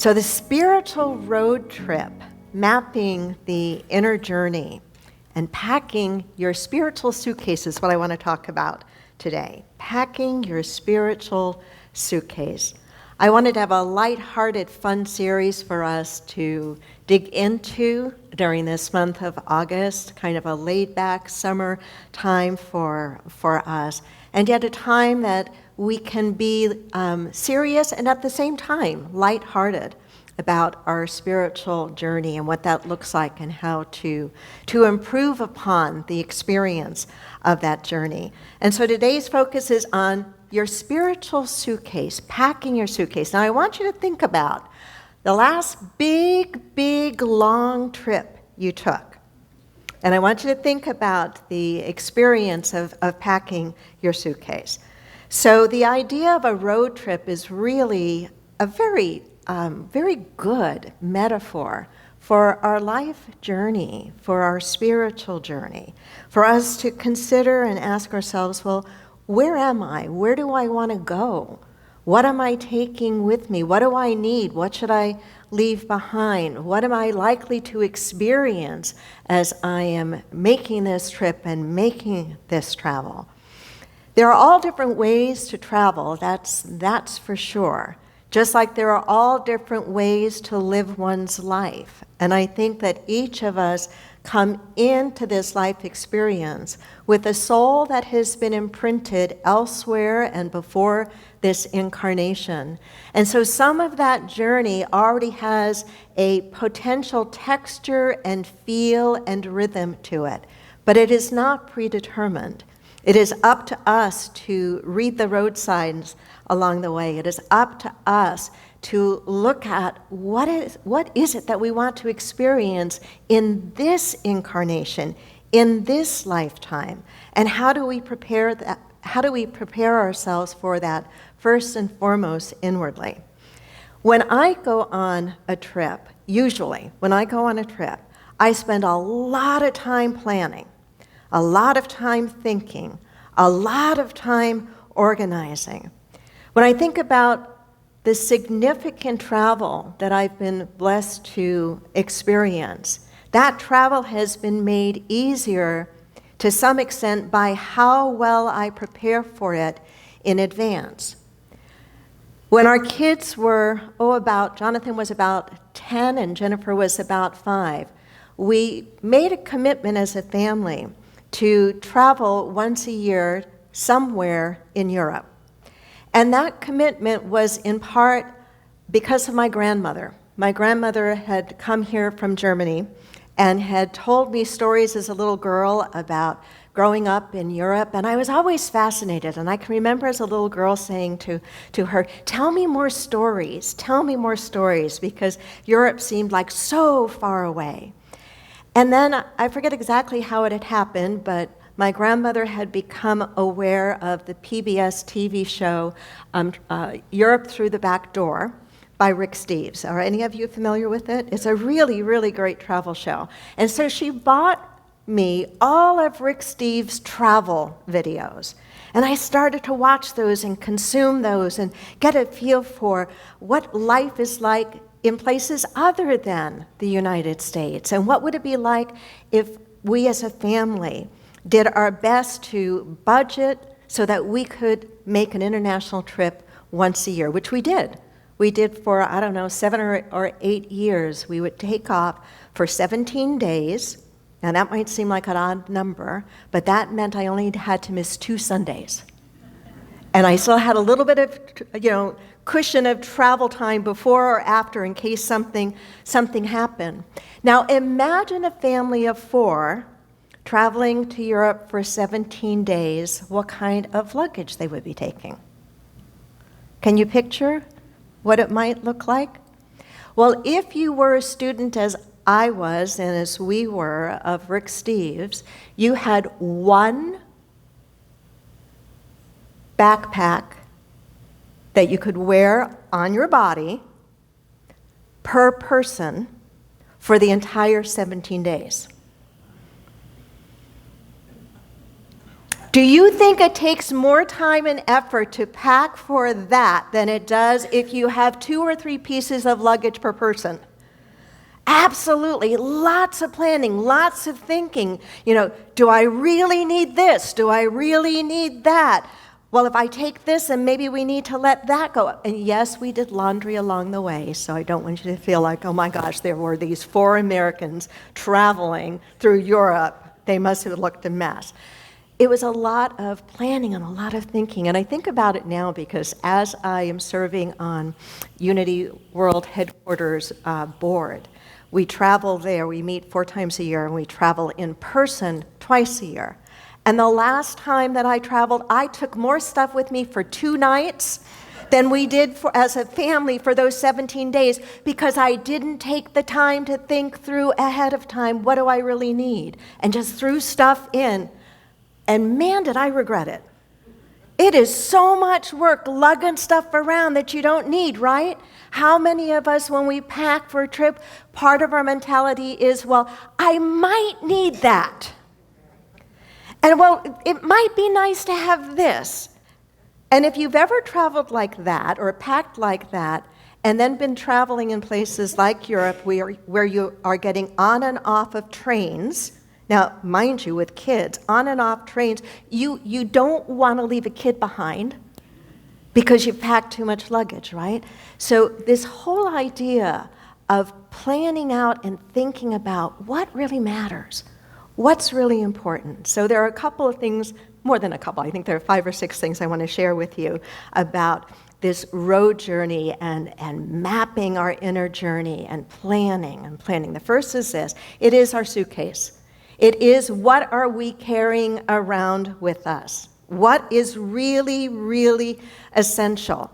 So the spiritual road trip, mapping the inner journey and packing your spiritual suitcase is what I want to talk about today. Packing your spiritual suitcase. I wanted to have a lighthearted, fun series for us to dig into during this month of August, kind of a laid-back summer time for us, and yet a time that we can be serious and at the same time lighthearted about our spiritual journey and what that looks like and how to improve upon the experience of that journey. And so today's focus is on your spiritual suitcase, packing your suitcase. Now I want you to think about the last big, long trip you took. And I want you to think about the experience of packing your suitcase. So the idea of a road trip is really a very good metaphor for our life journey, for our spiritual journey, for us to consider and ask ourselves, well, where am I? Where do I want to go? What am I taking with me? What do I need? What should I leave behind? What am I likely to experience as I am making this trip and making this travel? There are all different ways to travel, that's for sure. Just like there are all different ways to live one's life. And I think that each of us come into this life experience with a soul that has been imprinted elsewhere and before this incarnation. And so some of that journey already has a potential texture and feel and rhythm to it, but it is not predetermined. It is up to us to read the road signs along the way. It is up to us to look at what is it that we want to experience in this incarnation, in this lifetime, and how do we prepare that? How do we prepare ourselves for that first and foremost inwardly? When I go on a trip, usually when I go on a trip, I spend a lot of time planning, a lot of time thinking, a lot of time organizing. When I think about the significant travel that I've been blessed to experience, that travel has been made easier to some extent by how well I prepare for it in advance. When our kids were, Jonathan was about 10 and Jennifer was about 5, we made a commitment as a family to travel once a year somewhere in Europe. And that commitment was in part because of my grandmother. My grandmother had come here from Germany and had told me stories as a little girl about growing up in Europe, and I was always fascinated. And I can remember as a little girl saying to her, tell me more stories, because Europe seemed like so far away. And then I forget exactly how it had happened, but my grandmother had become aware of the PBS TV show Europe Through the Back Door by Rick Steves. Are any of you familiar with it? It's a really, really great travel show. And so she bought me all of Rick Steves' travel videos. And I started to watch those and consume those and get a feel for what life is like in places other than the United States. And what would it be like if we as a family did our best to budget so that we could make an international trip once a year, which we did. We did for, 7 or 8 years. We would take off for 17 days. Now that might seem like an odd number, but that meant I only had to miss 2 Sundays. And I still had a little bit of, cushion of travel time before or after in case something happened. Now imagine a family of 4 traveling to Europe for 17 days, what kind of luggage they would be taking. Can you picture what it might look like? Well, if you were a student as I was and as we were of Rick Steves, you had one backpack that you could wear on your body per person for the entire 17 days. Do you think it takes more time and effort to pack for that than it does if you have 2 or 3 pieces of luggage per person? Absolutely. Lots of planning, lots of thinking. Do I really need this? Do I really need that? Well, if I take this, then maybe we need to let that go. And yes, we did laundry along the way, so I don't want you to feel like, oh my gosh, there were these 4 Americans traveling through Europe. They must have looked a mess. It was a lot of planning and a lot of thinking. And I think about it now because as I am serving on Unity World Headquarters board, we travel there. We meet 4 times a year, and we travel in person twice a year. And the last time that I traveled, I took more stuff with me for 2 nights than we did as a family for those 17 days because I didn't take the time to think through ahead of time, what do I really need? And just threw stuff in. And man, did I regret it. It is so much work lugging stuff around that you don't need, right? How many of us, when we pack for a trip, part of our mentality is, well, I might need that. And well, it might be nice to have this. And if you've ever traveled like that or packed like that, and then been traveling in places like Europe where you are getting on and off of trains, now, mind you, with kids, on and off trains, you don't want to leave a kid behind because you've packed too much luggage, right? So this whole idea of planning out and thinking about what really matters, what's really important. So there are a couple of things, more than a couple, I think there are 5 or 6 things I want to share with you about this road journey and mapping our inner journey and planning. The first is this: it is our suitcase. It is what are we carrying around with us? What is really, really essential?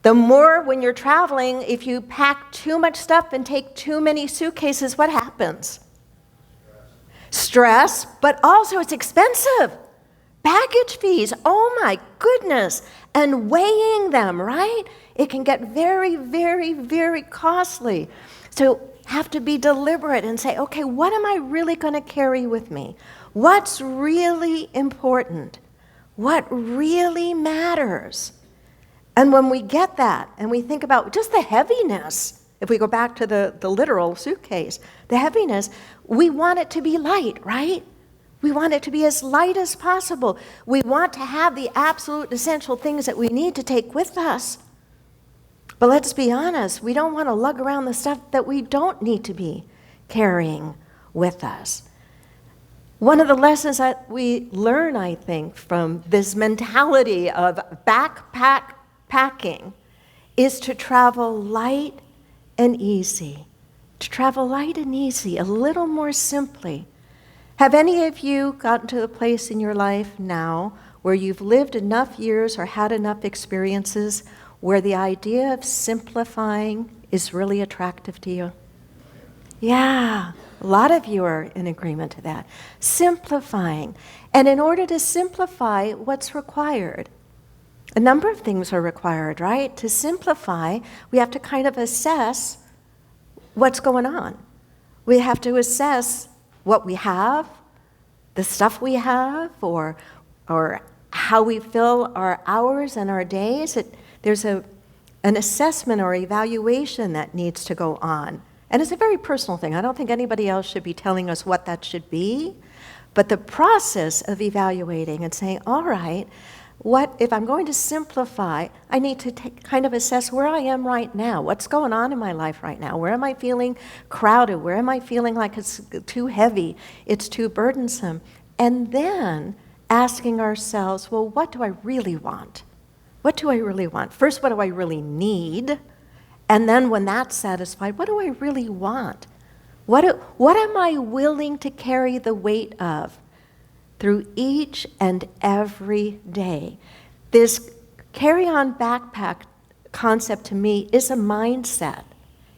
The more when you're traveling, if you pack too much stuff and take too many suitcases, what happens? Stress, but also it's expensive. Baggage fees, oh my goodness. And weighing them, right? It can get very, very, very costly. So have to be deliberate and say, okay, what am I really going to carry with me? What's really important? What really matters? And when we get that and we think about just the heaviness, if we go back to the literal suitcase, the heaviness, we want it to be light, right? We want it to be as light as possible. We want to have the absolute essential things that we need to take with us. But let's be honest, we don't want to lug around the stuff that we don't need to be carrying with us. One of the lessons that we learn, I think, from this mentality of packing is to travel light and easy. To travel light and easy, a little more simply. Have any of you gotten to a place in your life now where you've lived enough years or had enough experiences where the idea of simplifying is really attractive to you? Yeah, a lot of you are in agreement to that. Simplifying. And in order to simplify, what's required? A number of things are required, right? To simplify, we have to kind of assess what's going on. We have to assess what we have, the stuff we have, or how we fill our hours and our days. There's an assessment or evaluation that needs to go on. And it's a very personal thing. I don't think anybody else should be telling us what that should be. But the process of evaluating and saying, all right, what if I'm going to simplify, I need to kind of assess where I am right now. What's going on in my life right now? Where am I feeling crowded? Where am I feeling like it's too heavy? It's too burdensome. And then asking ourselves, well, what do I really want? What do I really want? First, what do I really need? And then when that's satisfied, what do I really want? What am I willing to carry the weight of through each and every day? This carry-on backpack concept to me is a mindset.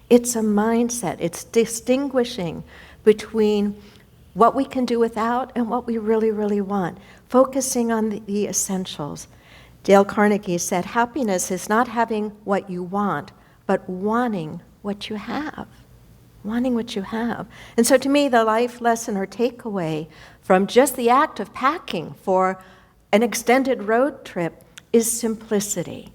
It's a mindset. It's distinguishing between what we can do without and what we really, really want, focusing on the essentials. Dale Carnegie said, happiness is not having what you want, but wanting what you have. Wanting what you have. And so to me, the life lesson or takeaway from just the act of packing for an extended road trip is simplicity.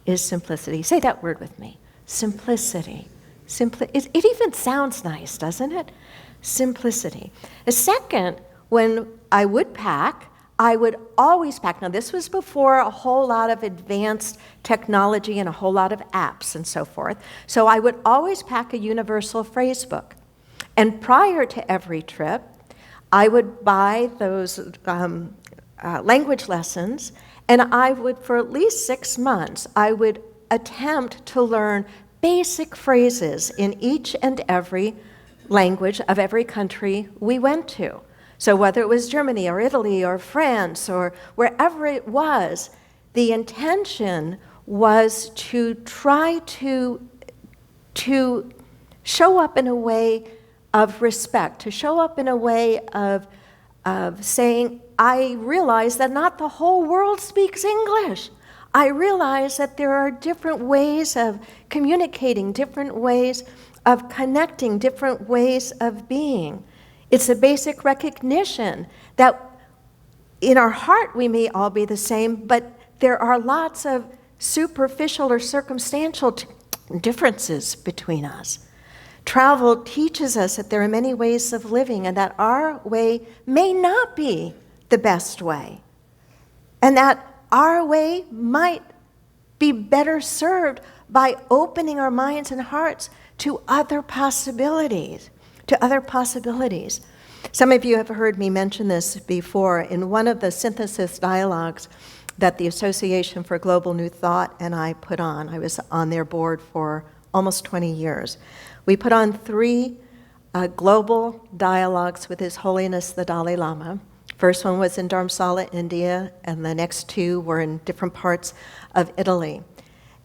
Say that word with me. Simplicity. It even sounds nice, doesn't it? Simplicity. A second, when I would pack, I would always pack. Now, this was before a whole lot of advanced technology and a whole lot of apps and so forth. So I would always pack a universal phrase book. And prior to every trip, I would buy those language lessons, and I would, for at least 6 months, I would attempt to learn basic phrases in each and every language of every country we went to. So whether it was Germany or Italy or France or wherever it was, the intention was to try to show up in a way of respect, to show up in a way of saying, I realize that not the whole world speaks English. I realize that there are different ways of communicating, different ways of connecting, different ways of being. It's a basic recognition that in our heart we may all be the same, but there are lots of superficial or circumstantial differences between us. Travel teaches us that there are many ways of living and that our way may not be the best way, and that our way might be better served by opening our minds and hearts to other possibilities. Some of you have heard me mention this before in one of the synthesis dialogues that the Association for Global New Thought and I put on. I was on their board for almost 20 years. We put on 3 global dialogues with His Holiness the Dalai Lama. First one was in Dharamsala, India, and the next 2 were in different parts of Italy.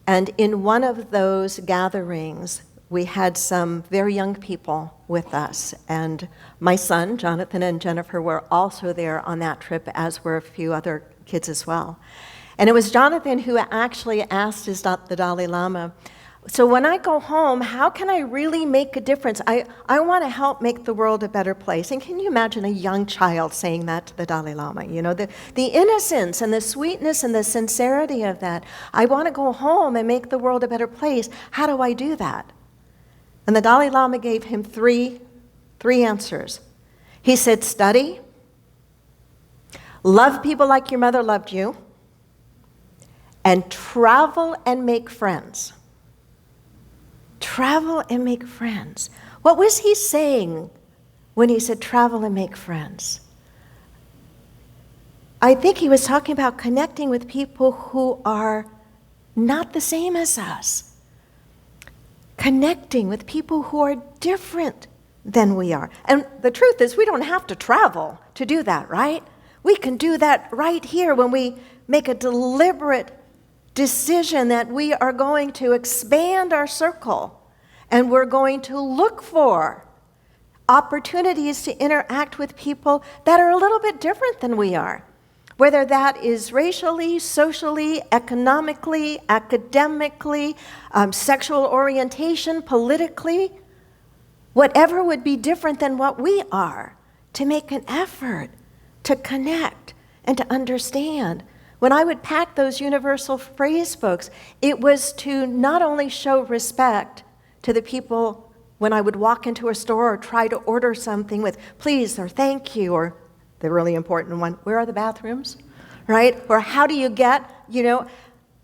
And in one of those gatherings, we had some very young people with us, and my son, Jonathan, and Jennifer were also there on that trip, as were a few other kids as well. And it was Jonathan who actually asked the Dalai Lama, so when I go home, how can I really make a difference? I want to help make the world a better place. And can you imagine a young child saying that to the Dalai Lama? You know, the innocence and the sweetness and the sincerity of that. I want to go home and make the world a better place. How do I do that? And the Dalai Lama gave him three answers. He said, study, love people like your mother loved you, and travel and make friends. Travel and make friends. What was he saying when he said travel and make friends? I think he was talking about connecting with people who are not the same as us. Connecting with people who are different than we are. And the truth is, we don't have to travel to do that, right? We can do that right here when we make a deliberate decision that we are going to expand our circle and we're going to look for opportunities to interact with people that are a little bit different than we are, whether that is racially, socially, economically, academically, sexual orientation, politically, whatever would be different than what we are, to make an effort to connect and to understand. When I would pack those universal phrase books, it was to not only show respect to the people when I would walk into a store or try to order something with please or thank you, or the really important one, where are the bathrooms, right? Or how do you get,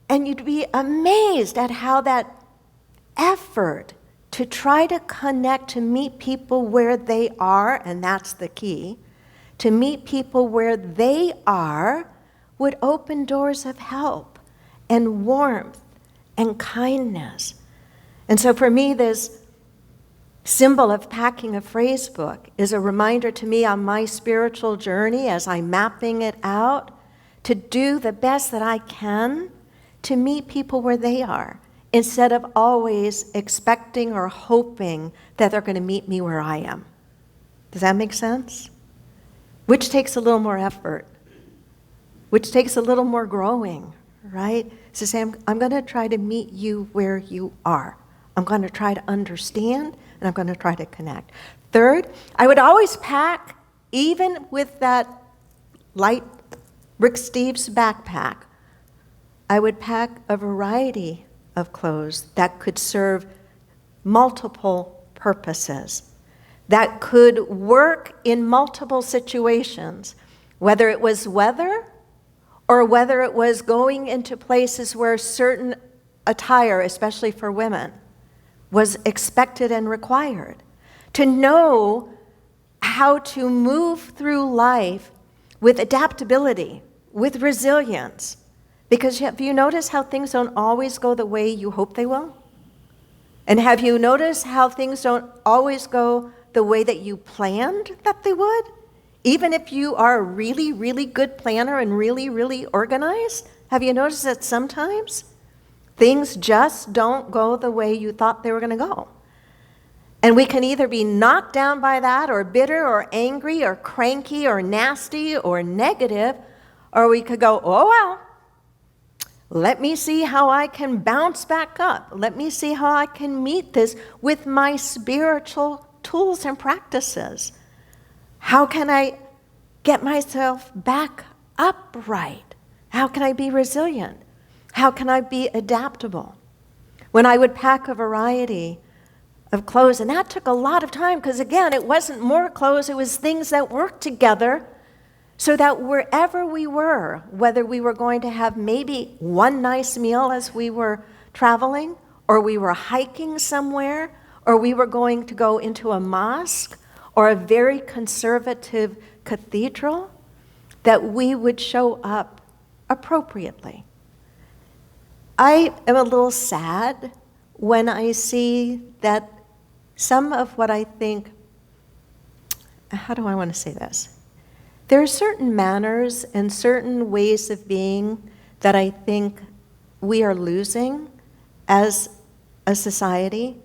and you'd be amazed at how that effort to try to connect, to meet people where they are, and that's the key, to meet people where they are would open doors of help and warmth and kindness. And so for me, this symbol of packing a phrase book is a reminder to me on my spiritual journey as I'm mapping it out to do the best that I can to meet people where they are, instead of always expecting or hoping that they're going to meet me where I am. Does that make sense? Which takes a little more effort, which takes a little more growing, right? To say, I'm going to try to meet you where you are. I'm going to try to understand, and I'm going to try to connect. Third, I would always pack, even with that light Rick Steves' backpack, I would pack a variety of clothes that could serve multiple purposes, that could work in multiple situations, whether it was weather or whether it was going into places where certain attire, especially for women, was expected and required. To know how to move through life with adaptability, with resilience. Because have you noticed how things don't always go the way you hope they will? And have you noticed how things don't always go the way that you planned that they would? Even if you are a really, really good planner and really, really organized, have you noticed that sometimes things just don't go the way you thought they were going to go? And we can either be knocked down by that, or bitter, or angry, or cranky, or nasty, or negative, or we could go, oh well, let me see how I can bounce back up. Let me see how I can meet this with my spiritual tools and practices. How can I get myself back upright? How can I be resilient? How can I be adaptable? When I would pack a variety of clothes, and that took a lot of time, because again, it wasn't more clothes, it was things that worked together so that wherever we were, whether we were going to have maybe one nice meal as we were traveling, or we were hiking somewhere, or we were going to go into a mosque or a very conservative cathedral, that we would show up appropriately. I am a little sad when I see that some of what I think, how do I want to say this? There are certain manners and certain ways of being that I think we are losing as a society.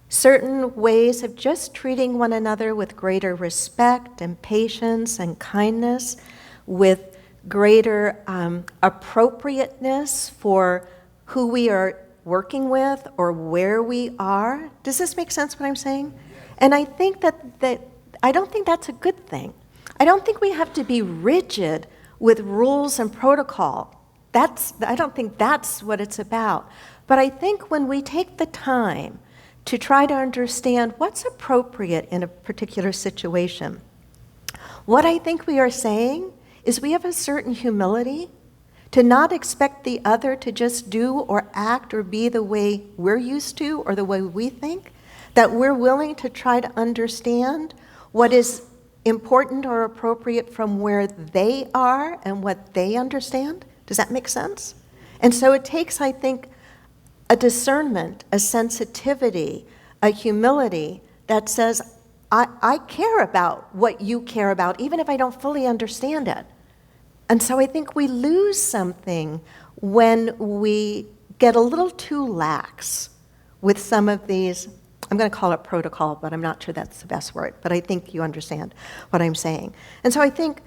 Certain ways of just treating one another with greater respect and patience and kindness, with greater appropriateness for who we are working with or where we are. Does this make sense what I'm saying? And I think that I don't think that's a good thing. I don't think we have to be rigid with rules and protocol. I don't think that's what it's about. But I think when we take the time to try to understand what's appropriate in a particular situation, what I think we are saying is we have a certain humility to not expect the other to just do or act or be the way we're used to or the way we think, that we're willing to try to understand what is important or appropriate from where they are and what they understand. Does that make sense? And so it takes, I think, a discernment, a sensitivity, a humility that says, I care about what you care about, even if I don't fully understand it. And so I think we lose something when we get a little too lax with some of these, I'm going to call it protocol, but I'm not sure that's the best word, but I think you understand what I'm saying. And so I think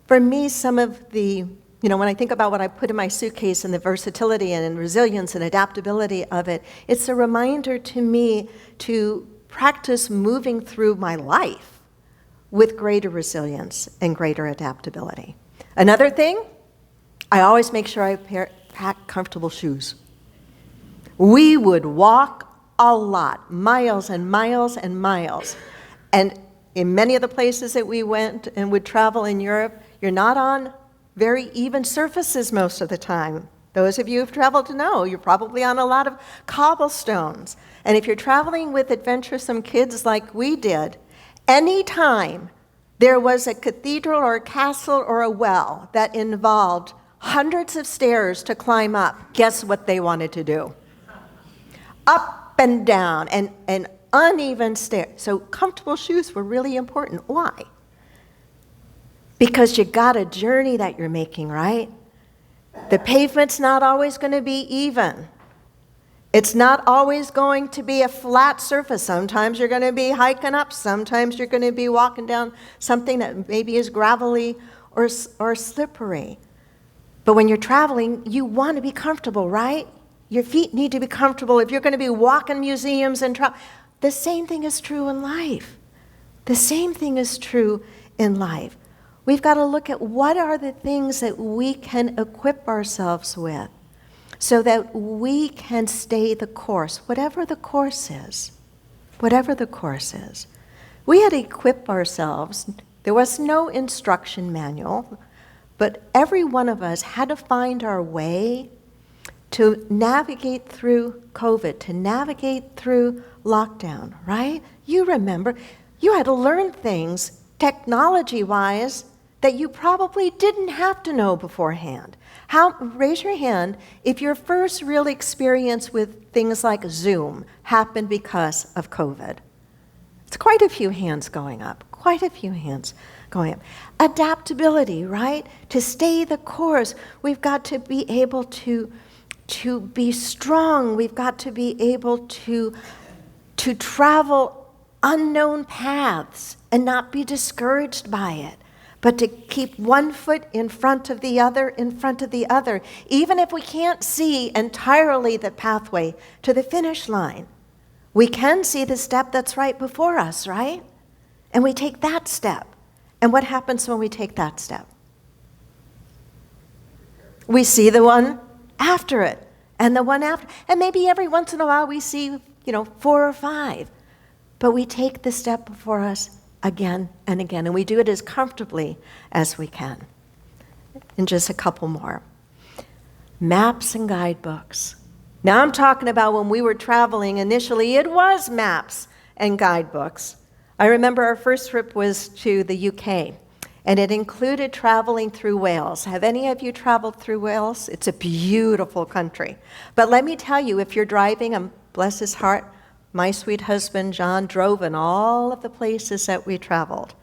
for me, some of the, when I think about what I put in my suitcase and the versatility and resilience and adaptability of it, it's a reminder to me to practice moving through my life with greater resilience and greater adaptability. Another thing, I always make sure I pack comfortable shoes. We would walk a lot, miles and miles and miles. And in many of the places that we went and would travel in Europe, you're not on very even surfaces most of the time. Those of you who've traveled to know, you're probably on a lot of cobblestones. And if you're traveling with adventuresome kids like we did, anytime there was a cathedral or a castle or a well that involved hundreds of stairs to climb up, guess what they wanted to do? Up and down and uneven stairs. So comfortable shoes were really important. Why? Because you got a journey that you're making, right? The pavement's not always going to be even. It's not always going to be a flat surface. Sometimes you're going to be hiking up. Sometimes you're going to be walking down something that maybe is gravelly or slippery. But when you're traveling, you want to be comfortable, right? Your feet need to be comfortable. If you're going to be walking museums and the same thing is true in life. The same thing is true in life. We've got to look at what are the things that we can equip ourselves with so that we can stay the course, whatever the course is. Whatever the course is. We had to equip ourselves. There was no instruction manual, but every one of us had to find our way to navigate through COVID, to navigate through lockdown, right? You remember, you had to learn things technology-wise that you probably didn't have to know beforehand. Raise your hand if your first real experience with things like Zoom happened because of COVID. It's quite a few hands going up, quite a few hands going up. Adaptability, right? To stay the course, we've got to be able to be strong. We've got to be able to travel unknown paths and not be discouraged by it, but to keep one foot in front of the other, even if we can't see entirely the pathway to the finish line. We can see the step that's right before us, right? And we take that step. And what happens when we take that step? We see the one after it, and the one after. And maybe every once in a while we see, 4 or 5. But we take the step before us again and again, and we do it as comfortably as we can. And just a couple more. Maps and guidebooks. Now I'm talking about when we were traveling initially, it was maps and guidebooks. I remember our first trip was to the UK, and it included traveling through Wales. Have any of you traveled through Wales? It's a beautiful country. But let me tell you, if you're driving, and bless his heart, my sweet husband, John, drove in all of the places that we traveled.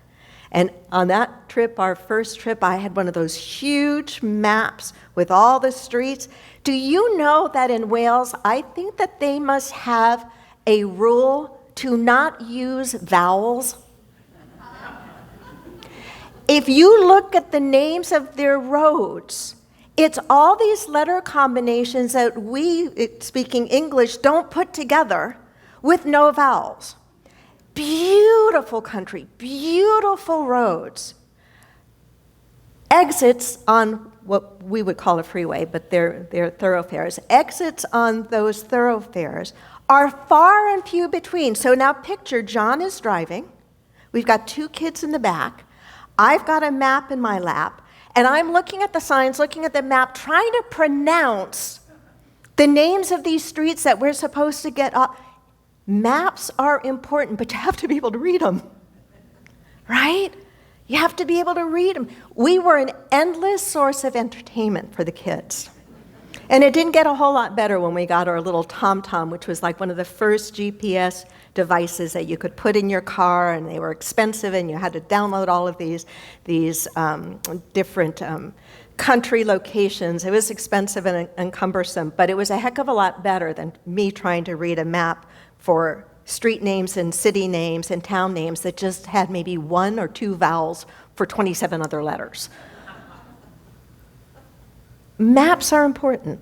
And on that trip, our first trip, I had one of those huge maps with all the streets. Do you know that in Wales, I think that they must have a rule to not use vowels? If you look at the names of their roads, it's all these letter combinations that we, speaking English, don't put together with no vowels. Beautiful country, beautiful roads. Exits on what we would call a freeway, but they're thoroughfares. Exits on those thoroughfares are far and few between. So now picture John is driving. We've got 2 kids in the back. I've got a map in my lap, and I'm looking at the signs, looking at the map, trying to pronounce the names of these streets that we're supposed to get up. Maps are important, but you have to be able to read them, right? You have to be able to read them. We were an endless source of entertainment for the kids. And it didn't get a whole lot better when we got our little TomTom, which was like one of the first GPS devices that you could put in your car, and they were expensive, and you had to download all of these different country locations. It was expensive and cumbersome, but it was a heck of a lot better than me trying to read a map for street names and city names and town names that just had maybe 1 or 2 vowels for 27 other letters. Maps are important,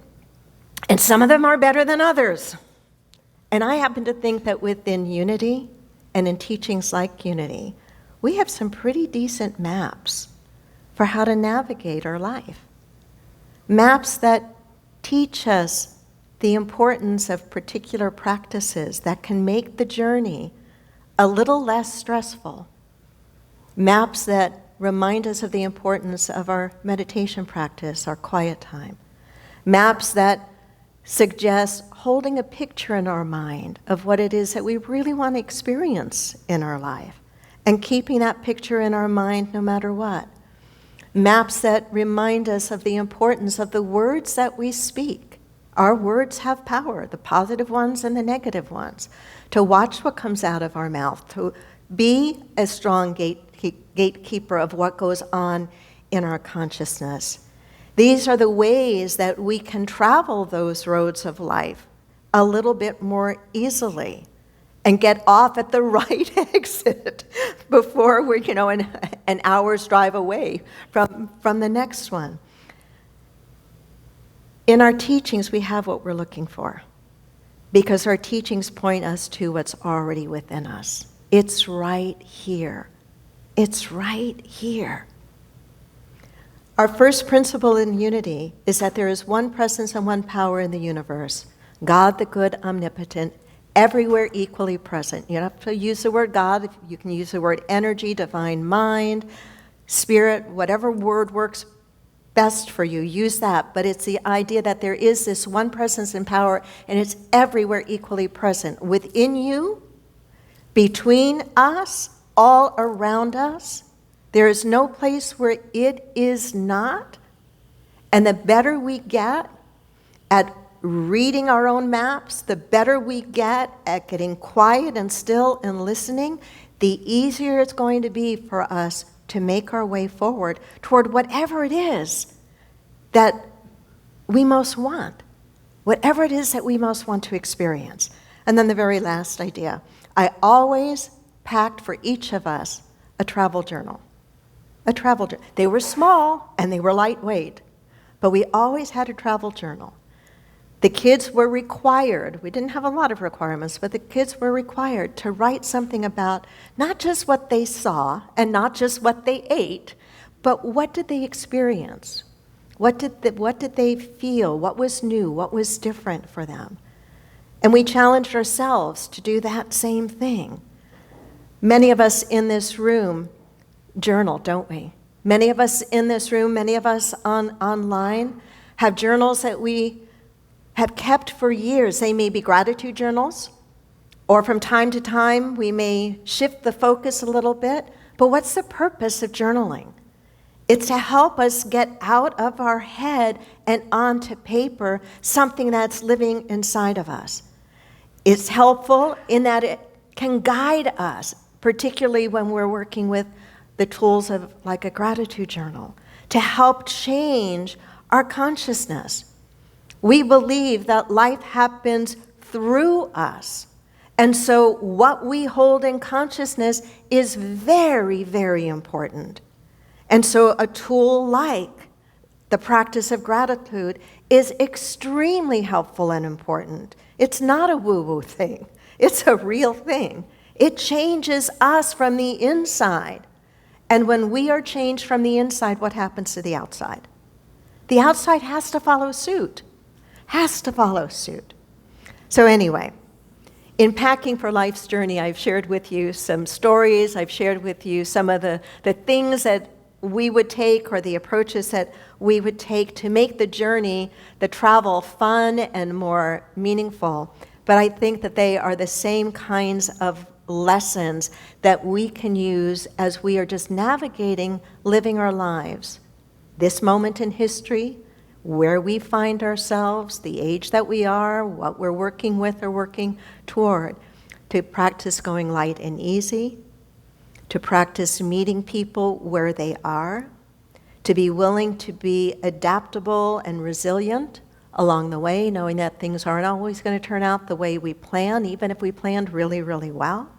and some of them are better than others. And I happen to think that within Unity and in teachings like Unity, we have some pretty decent maps for how to navigate our life. Maps that teach us the importance of particular practices that can make the journey a little less stressful. Maps that remind us of the importance of our meditation practice, our quiet time. Maps that suggest holding a picture in our mind of what it is that we really want to experience in our life and keeping that picture in our mind no matter what. Maps that remind us of the importance of the words that we speak. Our words have power, the positive ones and the negative ones. To watch what comes out of our mouth, to be a strong gatekeeper of what goes on in our consciousness. These are the ways that we can travel those roads of life a little bit more easily and get off at the right exit before we're, an hour's drive away from the next one. In our teachings, we have what we're looking for because our teachings point us to what's already within us. It's right here. It's right here. Our first principle in unity is that there is one presence and one power in the universe. God, the good, omnipotent, everywhere equally present. You don't have to use the word God. You can use the word energy, divine mind, spirit, whatever word works best for you. Use that. But it's the idea that there is this one presence and power, and it's everywhere equally present. Within you, between us, all around us. There is no place where it is not. And the better we get at reading our own maps, the better we get at getting quiet and still and listening, the easier it's going to be for us to make our way forward toward whatever it is that we most want, whatever it is that we most want to experience. And then the very last idea, I always packed for each of us a travel journal. A travel journal. They were small and they were lightweight, but we always had a travel journal. The kids were required, we didn't have a lot of requirements, but the kids were required to write something about not just what they saw and not just what they ate, but what did they experience? What did they feel? What was new? What was different for them? And we challenged ourselves to do that same thing. Many of us in this room journal, don't we? Many of us in this room, many of us online have journals that we have kept for years. They may be gratitude journals, or from time to time we may shift the focus a little bit. But what's the purpose of journaling? It's to help us get out of our head and onto paper something that's living inside of us. It's helpful in that it can guide us, particularly when we're working with the tools of like a gratitude journal, to help change our consciousness. We believe that life happens through us. And so what we hold in consciousness is very, very important. And so a tool like the practice of gratitude is extremely helpful and important. It's not a woo-woo thing. It's a real thing. It changes us from the inside. And when we are changed from the inside, what happens to the outside? The outside has to follow suit. Has to follow suit. So anyway, in Packing for Life's Journey, I've shared with you some stories. I've shared with you some of the things that we would take, or the approaches that we would take to make the journey, the travel, fun and more meaningful. But I think that they are the same kinds of lessons that we can use as we are just navigating, living our lives. This moment in history, where we find ourselves, the age that we are, what we're working with or working toward, to practice going light and easy, to practice meeting people where they are, to be willing to be adaptable and resilient along the way, knowing that things aren't always going to turn out the way we plan, even if we planned really, really well.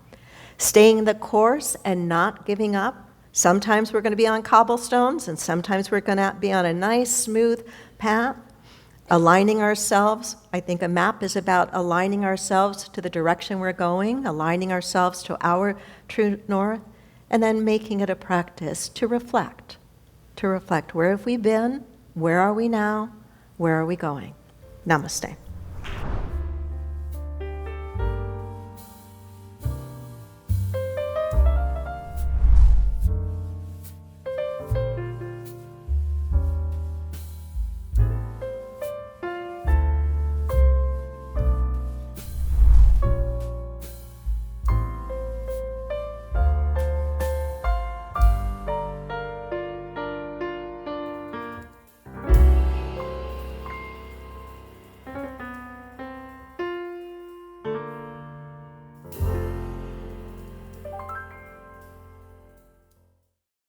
Staying the course and not giving up. Sometimes we're going to be on cobblestones, and sometimes we're going to be on a nice, smooth path. Aligning ourselves. I think a map is about aligning ourselves to the direction we're going, aligning ourselves to our true north, and then making it a practice to reflect. To reflect, where have we been? Where are we now? Where are we going? Namaste.